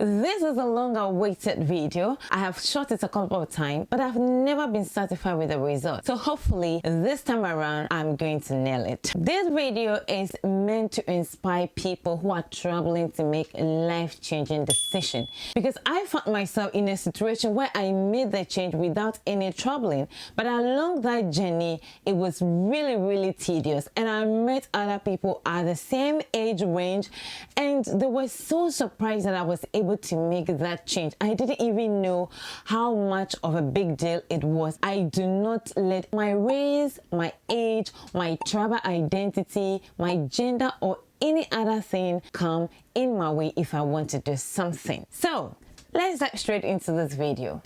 This is a long-awaited video. I have shot it a couple of times, but I've never been satisfied with the result. So hopefully this time around, I'm going to nail it. This video is meant to inspire people who are struggling to make a life-changing decision. Because I found myself in a situation where I made the change without any troubling. But along that journey, it was really tedious. And I met other people at the same age range, and they were so surprised that I was able to make that change. I didn't even know how much of a big deal it was. I do not let my race, my age, my tribal identity, my gender, or any other thing come in my way if I want to do something. So let's dive straight into this video.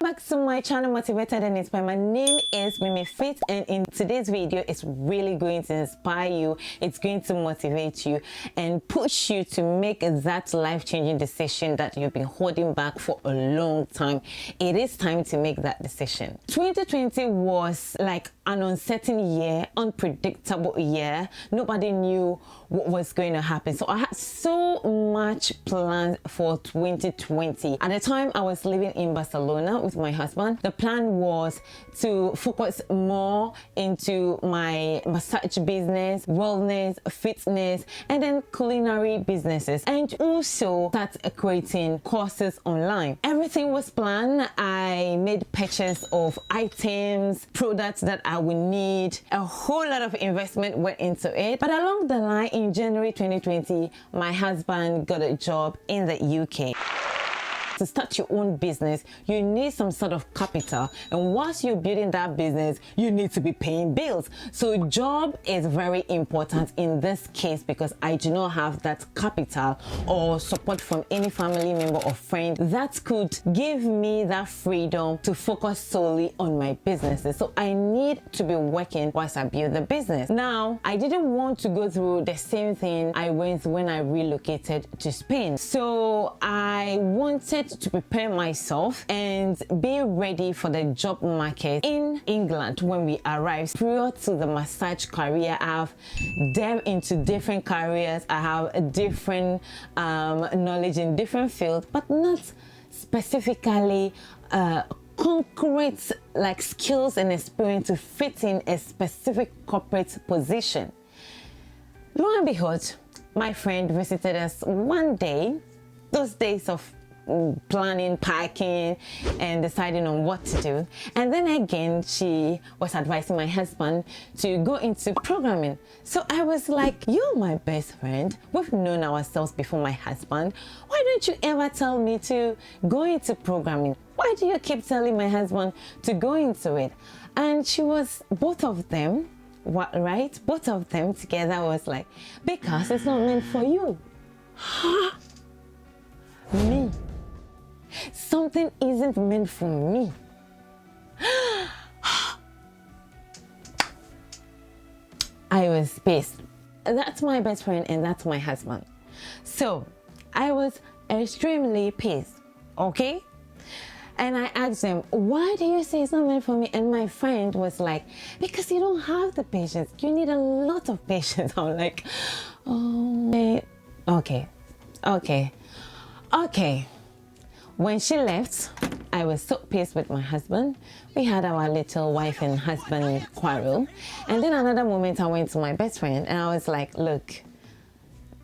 Back to my channel, Motivated and Inspired. My name is Mimi Fit, and in today's video it's really going to inspire you. It's going to motivate you and push you to make that life-changing decision that you've been holding back for a long time. It is time to make that decision. 2020 was like an uncertain year, unpredictable year. Nobody knew what was going to happen. So I had so much planned for 2020. At the time, I was living in Barcelona with my husband. The plan was to focus more into my massage business, wellness, fitness, and then culinary businesses, and also start creating courses online. Everything was planned. I made purchase of items, products that I would need. A whole lot of investment went into it. But along the line, in January 2020, my husband got a job in the UK. To start your own business, you need some sort of capital, and whilst you're building that business, you need to be paying bills. So job is very important in this case because I do not have that capital or support from any family member or friend that could give me that freedom to focus solely on my businesses. So I need to be working whilst I build the business. Now, I didn't want to go through the same thing I went through when I relocated to Spain. So I wanted to prepare myself and be ready for the job market in England when we arrived. Prior to the massage career, I've delved into different careers. I have a different knowledge in different fields, but not specifically concrete like skills and experience to fit in a specific corporate position. Lo and behold, my friend visited us one day, those days of planning, packing, and deciding on what to do. And then again, she was advising my husband to go into programming. So I was like, you're my best friend. We've known ourselves before my husband. Why don't you ever tell me to go into programming? Why do you keep telling my husband to go into it? And she was, both of them, right? Both of them together was like, because it's not meant for you. Huh? Me. Something isn't meant for me. I was pissed. That's my best friend and that's my husband. So I was extremely pissed, okay? And I asked them, why do you say it's not meant for me? And my friend was like, because you don't have the patience. You need a lot of patience. I'm like, oh, okay. When she left, I was so pissed with my husband. We had our little wife and husband quarrel. And then another moment I went to my best friend and I was like, look,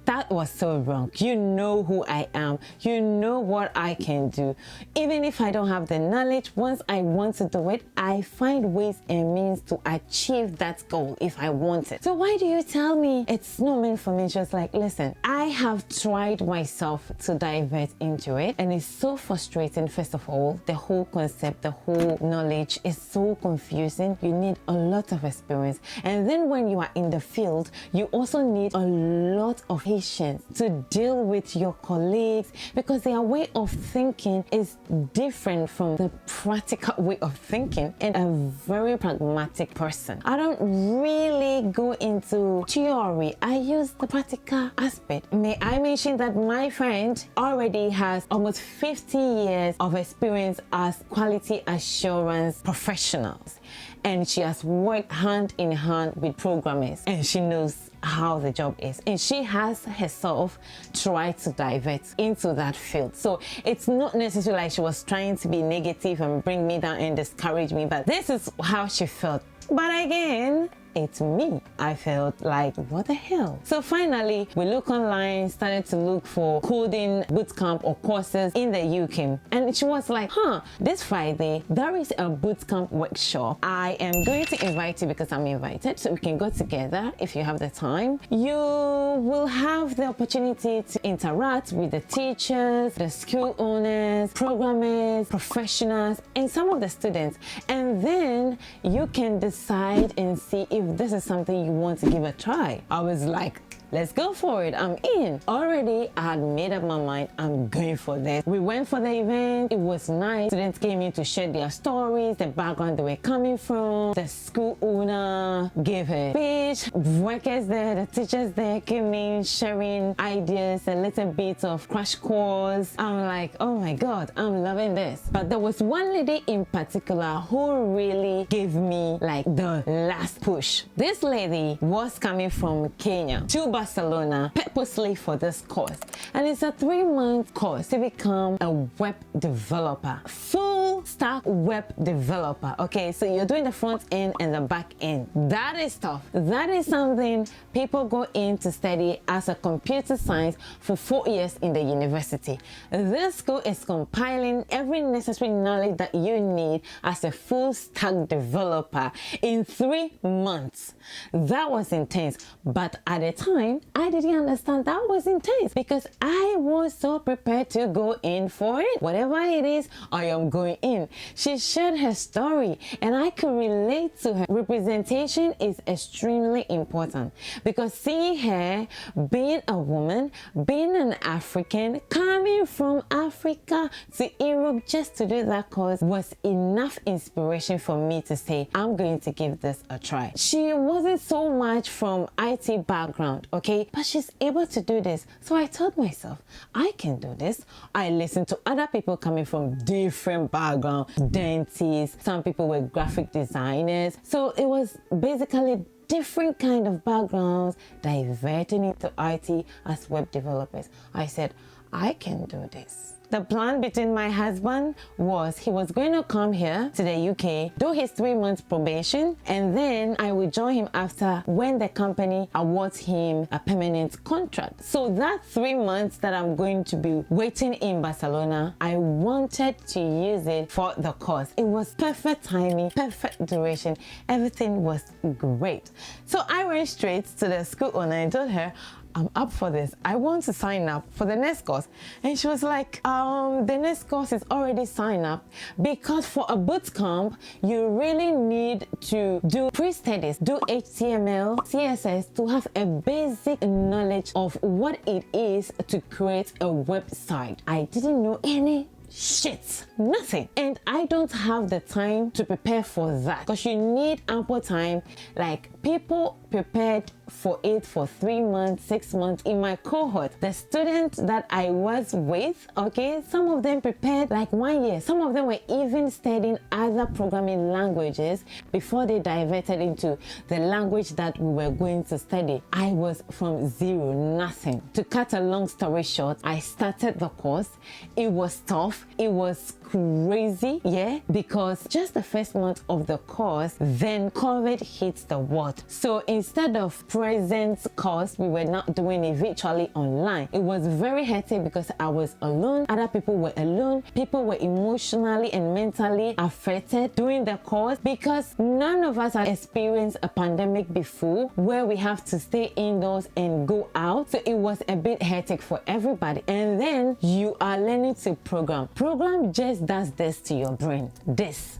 that was so wrong. You know who I am. You know what I can do. Even if I don't have the knowledge, once I want to do it, I find ways and means to achieve that goal if I want it. So why do you tell me it's not meant for me? Just like, listen, I have tried myself to divert into it, and it's so frustrating. First of all, the whole concept, the whole knowledge is so confusing. You need a lot of experience. And then when you are in the field, you also need a lot of to deal with your colleagues because their way of thinking is different from the practical way of thinking, and a very pragmatic person. I don't really go into theory. I use the practical aspect. May I mention that my friend already has almost 50 years of experience as quality assurance professionals. and she has worked hand in hand with programmers, and she knows how the job is, and she has herself tried to divert into that field. So it's not necessarily like she was trying to be negative and bring me down and discourage me, but this is how she felt. But again, it's me. I felt like, what the hell? So finally, we look online, started to look for coding bootcamp or courses in the UK. And she was like, this Friday, there is a bootcamp workshop. I am going to invite you because I'm invited, so we can go together if you have the time. You will have the opportunity to interact with the teachers, the school owners, programmers, professionals, and some of the students. And then you can decide and see if this is something you want to give a try. I was like, let's go for it. I'm in. Already, I had made up my mind. I'm going for this. We went for the event. It was nice. Students came in to share their stories, the background they were coming from. The school owner gave a speech. Workers there, the teachers there came in sharing ideas, a little bit of crash course. I'm like, oh my God, I'm loving this. But there was one lady in particular who really gave me like the last push. This lady was coming from Kenya to Barcelona purposely for this course, and it's a 3-month course to become a web developer, full stack web developer. Okay, so you're doing the front end and the back end. That is tough. That is something people go in to study as a computer science for 4 years in the university. This school is compiling every necessary knowledge that you need as a full stack developer in 3 months. That was intense, but at the time I didn't understand that was intense because I was so prepared to go in for it. Whatever it is, I am going in. She shared her story and I could relate to her. Representation is extremely important because seeing her being a woman, being an African, coming from Africa to Europe just to do that course was enough inspiration for me to say, I'm going to give this a try. She wasn't so much from IT background, okay, but she's able to do this. So I told myself, I can do this. I listened to other people coming from different backgrounds, dentists, some people were graphic designers. So it was basically different kind of backgrounds diverting into IT as web developers. I said, I can do this. The plan between my husband was he was going to come here to the UK, do his 3 months probation, and then I will join him after when the company awards him a permanent contract. So that 3 months that I'm going to be waiting in Barcelona, I wanted to use it for the course. It was perfect timing, perfect duration. Everything was great. So I went straight to the school owner and told her, I'm up for this. I want to sign up for the next course. And she was like, the next course is already signed up because for a bootcamp, you really need to do pre-studies, do HTML, CSS to have a basic knowledge of what it is to create a website. I didn't know any shit, nothing, and I don't have the time to prepare for that because you need ample time. Like people prepared for it for 3 months, 6 months. In my cohort, the students that I was with, okay, some of them prepared like 1 year. Some of them were even studying other programming languages before they diverted into the language that we were going to study. I was from zero, nothing. To cut a long story short, I started the course. It was tough. It was crazy, yeah, because just the first month of the course, then COVID hits the world. So instead of present course, we were not doing it virtually online. It was very hectic because I was alone. Other people were alone. People were emotionally and mentally affected during the course because none of us had experienced a pandemic before where we have to stay indoors and go out. So it was a bit hectic for everybody. And then you are learning to program. Program just does this to your brain. This.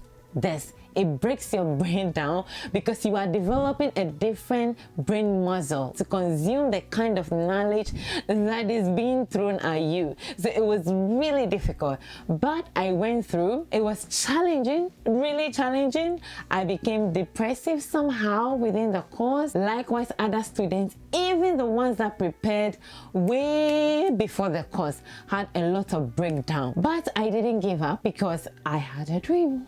It breaks your brain down because you are developing a different brain muscle to consume the kind of knowledge that is being thrown at you. So it was really difficult, but I went through. It was challenging, really challenging. I became depressive somehow within the course. Likewise, other students, even the ones that prepared way before the course, had a lot of breakdown. But I didn't give up because I had a dream.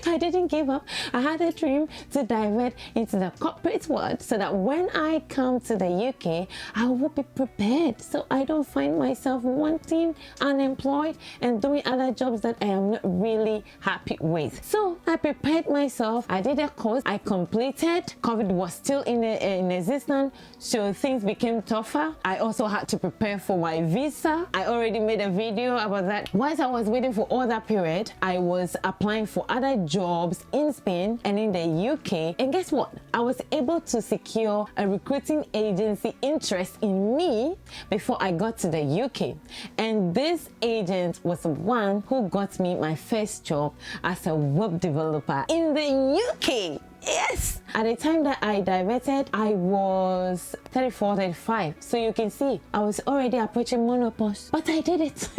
I didn't give up. I had a dream to divert into the corporate world so that when I come to the UK, I will be prepared so I don't find myself wanting unemployed and doing other jobs that I am not really happy with. So I prepared myself. I did a course. I completed. COVID was still in existence, so things became tougher. I also had to prepare for my visa. I already made a video about that. Whilst I was waiting for all that period, I was applying for other jobs in Spain and in the UK. And guess what? I was able to secure a recruiting agency interest in me before I got to the UK. And this agent was the one who got me my first job as a web developer in the UK. Yes! At the time that I diverted, I was 34, 35. So you can see, I was already approaching menopause. But I did it.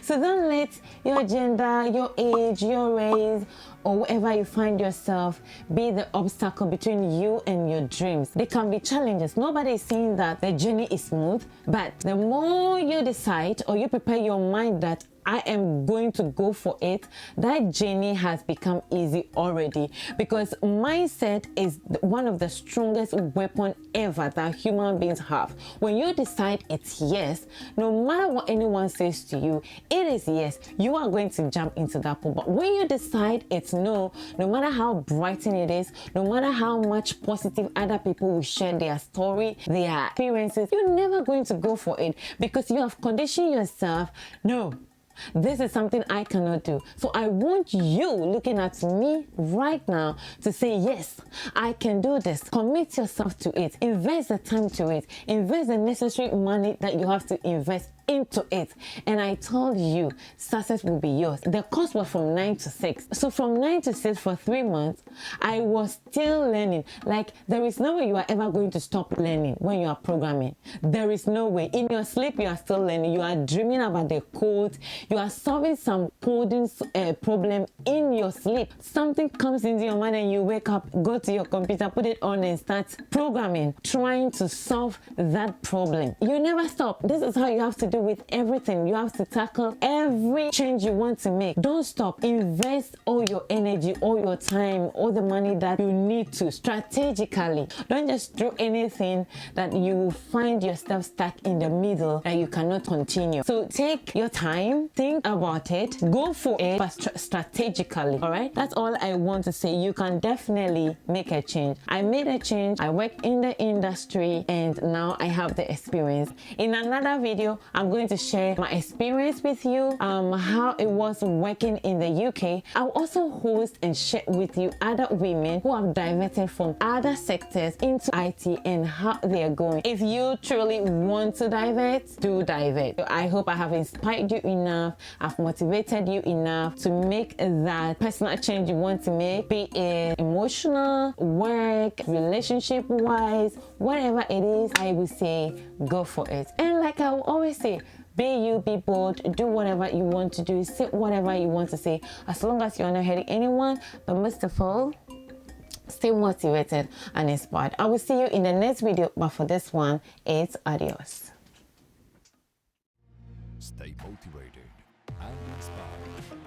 So don't let your gender, your age, your race, or wherever you find yourself be the obstacle between you and your dreams. There can be challenges. Nobody is saying that the journey is smooth. But the more you decide or you prepare your mind that I am going to go for it, that journey has become easy already, because mindset is one of the strongest weapons ever that human beings have. When you decide it's yes, no matter what anyone says to you, it is yes, you are going to jump into that pool. But when you decide it's no, no matter how brighten it is, no matter how much positive other people will share their story, their experiences, you're never going to go for it because you have conditioned yourself. No, this is something I cannot do. So I want you looking at me right now to say, yes, I can do this. Commit yourself to it. Invest the time to it. Invest the necessary money that you have to invest into it. And I told you, success will be yours. The course was from 9 to 6. So from 9 to 6 for 3 months, I was still learning. Like, there is no way you are ever going to stop learning when you are programming. There is no way. In your sleep, you are still learning. You are dreaming about the code. You are solving some coding problem in your sleep. Something comes into your mind and you wake up, go to your computer, put it on and start programming, trying to solve that problem. You never stop. This is how you have to do with everything. You have to tackle every change you want to make. Don't stop. Invest all your energy, all your time, all the money that you need to strategically. Don't just do anything that you will find yourself stuck in the middle and you cannot continue. So take your time, think about it, go for it, but strategically. All right, that's all I want to say. You can definitely make a change. I made a change. I work in the industry and now I have the experience. In another video, I'm going to share my experience with you, how it was working in the UK. I'll also host and share with you other women who have diverted from other sectors into IT and how they are going. If you truly want to divert, do divert. I hope I have inspired you enough, I've motivated you enough to make that personal change you want to make, be it emotional, work, relationship wise, whatever it is. I will say go for it. And like I will always say, be you, be bold, do whatever you want to do, say whatever you want to say, as long as you're not hurting anyone. But most of all, stay motivated and inspired. I will see you in the next video, but for this one, it's adios. Stay motivated and inspired.